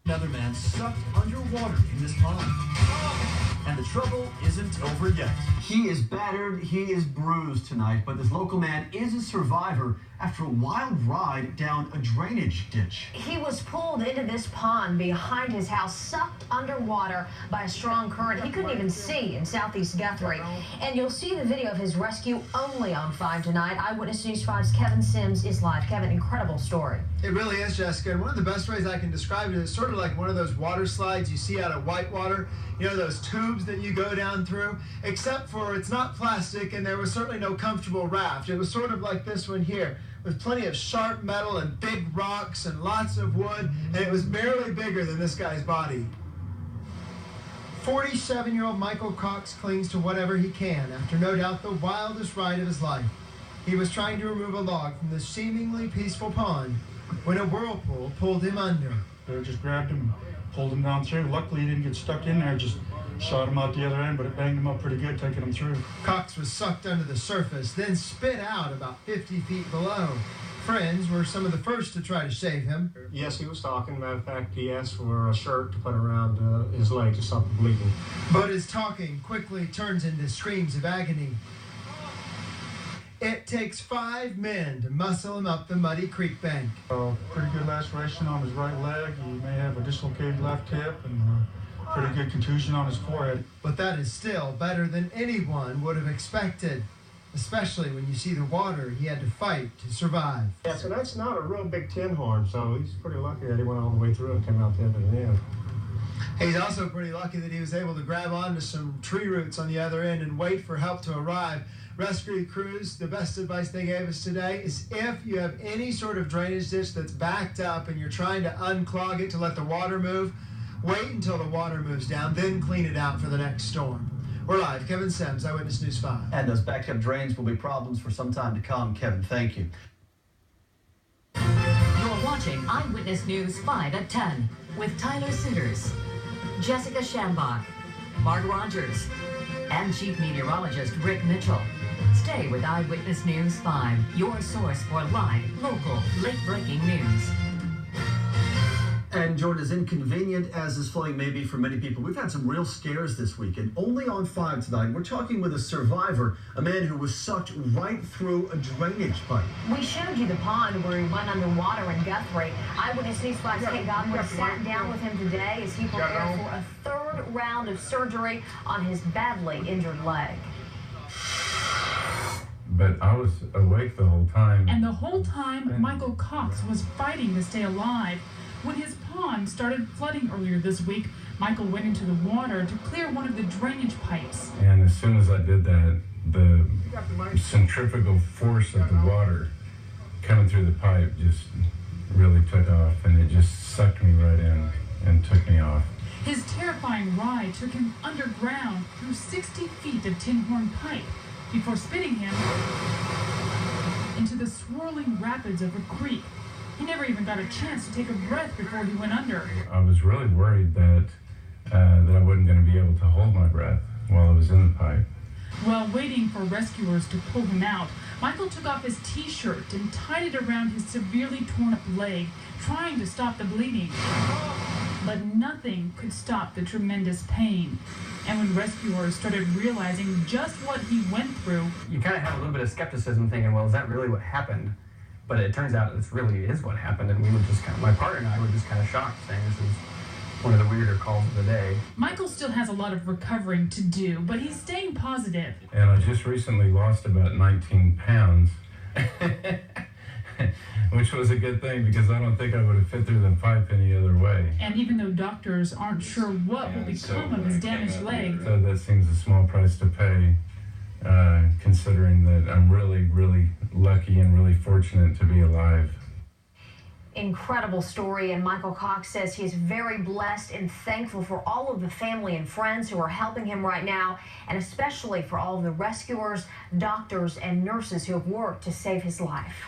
Another man sucked underwater in this pond. And the trouble isn't over yet. He is battered, he is bruised tonight, but this local man is a survivor after a wild ride down a drainage ditch. He was pulled into this pond behind his house, sucked underwater by a strong current he couldn't even see in southeast Guthrie. And you'll see the video of his rescue only on 5 tonight. Eyewitness News 5's Kevin Sims is live. Kevin, incredible story. It really is, Jessica. And one of the best ways I can describe it is sort of like one of those water slides you see out of Whitewater. You know, those tubes that you go down through, except for it's not plastic and there was certainly no comfortable raft. It was sort of like this one here, with plenty of sharp metal and big rocks and lots of wood, and it was barely bigger than this guy's body. 47-year-old Michael Cox clings to whatever he can after no doubt the wildest ride of his life. He was trying to remove a log from the seemingly peaceful pond when a whirlpool pulled him under. They just grabbed him, pulled him down through. Luckily, he didn't get stuck in there, just shot him out the other end, but it banged him up pretty good, taking him through. Cox was sucked under the surface, then spit out about 50 feet below. Friends were some of the first to try to save him. Yes, he was talking. Matter of fact, he asked for a shirt to put around his leg to stop the bleeding. But his talking quickly turns into screams of agony. It takes 5 men to muscle him up the muddy creek bank. Pretty good laceration on his right leg. He may have a dislocated left hip and pretty good contusion on his forehead. But that is still better than anyone would have expected, especially when you see the water he had to fight to survive. Yeah, so that's not a real big Tinhorn, so he's pretty lucky that he went all the way through and came out the other end. He's also pretty lucky that he was able to grab onto some tree roots on the other end and wait for help to arrive. Rescue crews, the best advice they gave us today is if you have any sort of drainage ditch that's backed up and you're trying to unclog it to let the water move, wait until the water moves down, then clean it out for the next storm. We're live. Kevin Sims, Eyewitness News 5. And those backed up drains will be problems for some time to come. Kevin, thank you. You're watching Eyewitness News 5 at 10 with Tyler Sitters, Jessica Shambach, Mark Rogers, and Chief Meteorologist Rick Mitchell. Stay with Eyewitness News 5, your source for live, local, late-breaking news. And Jordan, as inconvenient as this flooding may be for many people, we've had some real scares this week. And only on 5 tonight, we're talking with a survivor, a man who was sucked right through a drainage pipe. We showed you the pond where he went underwater in Guthrie. Eyewitness News 5's Kate Guthrie sat down with him today as he prepared for a 3rd round of surgery on his badly injured leg. But I was awake the whole time. And the whole time, Michael Cox was fighting to stay alive. When his pond started flooding earlier this week, Michael went into the water to clear one of the drainage pipes. And as soon as I did that, the centrifugal force of the water coming through the pipe just really took off, and it just sucked me right in and took me off. His terrifying ride took him underground through 60 feet of Tinhorn pipe before spitting him into the swirling rapids of a creek. He never even got a chance to take a breath before he went under. I was really worried that I wasn't going to be able to hold my breath while I was in the pipe. While waiting for rescuers to pull him out, Michael took off his t-shirt and tied it around his severely torn up leg, trying to stop the bleeding. But nothing could stop the tremendous pain. And when rescuers started realizing just what he went through, you kind of have a little bit of skepticism thinking, well, is that really what happened? But it turns out this really is what happened, and we were just my partner and I were just kind of shocked, saying this is one of the weirder calls of the day. Michael still has a lot of recovering to do, but he's staying positive. And I just recently lost about 19 pounds, which was a good thing because I don't think I would have fit through the pipe any other way. And even though doctors aren't sure what will become of his damaged leg, so that seems a small price to pay, considering that I'm really, really lucky and really fortunate to be alive. Incredible story, and Michael Cox says he is very blessed and thankful for all of the family and friends who are helping him right now, and especially for all of the rescuers, doctors, and nurses who have worked to save his life.